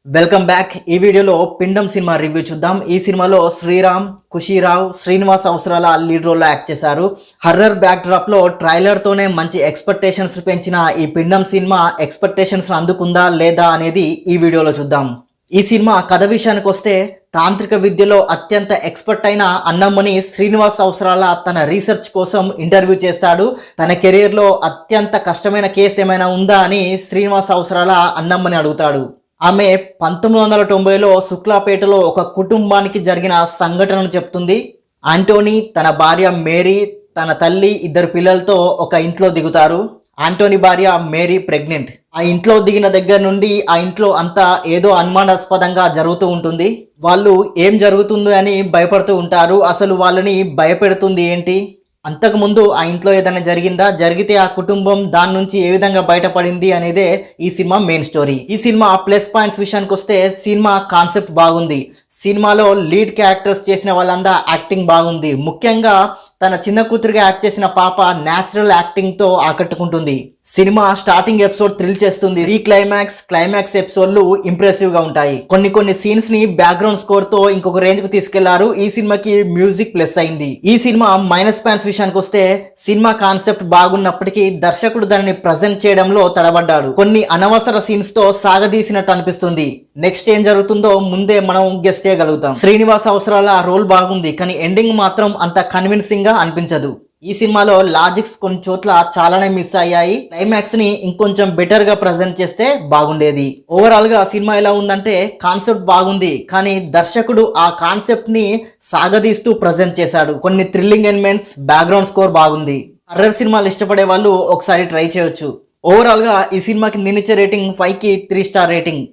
Welcome back. ఈ వీడియోలో పిండం సినిమా రివ్యూ చూద్దాం. ఈ సినిమాలో శ్రీరామ్, ఖుషీరావు, శ్రీనివాస్ అవసరాల లీడ్ రోల్లో యాక్ట్ చేశారు. హర్రర్ బ్యాక్ డ్రాప్ లో ట్రైలర్ తోనే మంచి ఎక్స్పెక్టేషన్స్ పెంచిన ఈ పిండం సినిమా ఎక్స్పెక్టేషన్స్ అందుకుందా లేదా అనేది ఈ వీడియోలో చూద్దాం. ఈ సినిమా కథ విషయానికి వస్తే, తాంత్రిక విద్యలో అత్యంత ఎక్స్పర్ట్ అయిన అన్నమ్మని శ్రీనివాస్ అవసరాల తన రీసెర్చ్ కోసం ఇంటర్వ్యూ చేస్తాడు. తన కెరీర్లో అత్యంత కష్టమైన కేసు ఏమైనా ఉందా అని శ్రీనివాస్ అవసరాల అన్నమ్మని అడుగుతాడు. ఆమె 1990లో శుక్లాపేటలో ఒక కుటుంబానికి జరిగిన సంఘటనను చెప్తుంది. ఆంటోనీ, తన భార్య మేరీ, తన తల్లి, 2 పిల్లలతో ఒక ఇంట్లో దిగుతారు. ఆంటోనీ భార్య మేరీ ప్రెగ్నెంట్. ఆ ఇంట్లో దిగిన దగ్గర నుండి ఆ ఇంట్లో అంతా ఏదో అనుమానాస్పదంగా జరుగుతూ ఉంటుంది. వాళ్ళు ఏం జరుగుతుందో అని భయపడుతూ ఉంటారు. అసలు వాళ్ళని భయపెడుతుంది ఏంటి? అంతకుముందు ఆ ఇంట్లో ఏదైనా జరిగిందా, జరిగితే ఆ కుటుంబం దాని నుంచి ఏ విధంగా బయటపడింది అనేదే ఈ సినిమా మెయిన్ స్టోరీ. ఈ సినిమా ప్లస్ పాయింట్స్ విషయానికి వస్తే, సినిమా కాన్సెప్ట్ బాగుంది. సినిమాలో లీడ్ క్యారెక్టర్స్ చేసిన వాళ్ళంతా యాక్టింగ్ బాగుంది. ముఖ్యంగా తన చిన్న కూతురుగా యాక్ట్ చేసిన పాప న్యాచురల్ యాక్టింగ్తో ఆకట్టుకుంటుంది. సినిమా స్టార్టింగ్ ఎపిసోడ్ థ్రిల్ చేస్తుంది. ఈ క్లైమాక్స్ ఎపిసోడ్లు ఇంప్రెసివ్ గా ఉంటాయి. కొన్ని సీన్స్ ని బ్యాక్గ్రౌండ్ స్కోర్ తో ఇంకొక రేంజ్ కు తీసుకెళ్లారు. ఈ సినిమాకి మ్యూజిక్ ప్లస్ అయింది. ఈ సినిమా మైనస్ పాయింట్స్ విషయానికి వస్తే, సినిమా కాన్సెప్ట్ బాగున్నప్పటికీ దర్శకుడు దానిని ప్రజెంట్ చేయడంలో తడబడ్డాడు. కొన్ని అనవసర సీన్స్ తో సాగదీసినట్టు అనిపిస్తుంది. నెక్స్ట్ ఏం జరుగుతుందో ముందే మనం గెస్ చేయగలుగుతాం. శ్రీనివాస్ అవసరాల రోల్ బాగుంది, కానీ ఎండింగ్ మాత్రం అంత కన్విన్సింగ్ గా అనిపించదు. ఈ సినిమాలో లాజిక్స్ కొన్ని చోట్ల చాలానే మిస్ అయ్యాయి. క్లైమాక్స్ ని ఇంకొంచెం బెటర్ గా ప్రజెంట్ చేస్తే బాగుండేది. ఓవరాల్ గా సినిమా ఎలా ఉందంటే, కాన్సెప్ట్ బాగుంది, కానీ దర్శకుడు ఆ కాన్సెప్ట్ ని సాగదీస్తూ ప్రజెంట్ చేశాడు. కొన్ని థ్రిల్లింగ్ ఎలిమెంట్స్, బ్యాక్గ్రౌండ్ స్కోర్ బాగుంది. హర్రర్ సినిమాలు ఇష్టపడే వాళ్ళు ఒకసారి ట్రై చేయొచ్చు. ఓవరాల్ గా ఈ సినిమాకి నేనిచ్చే రేటింగ్ 5కి 3 స్టార్ రేటింగ్.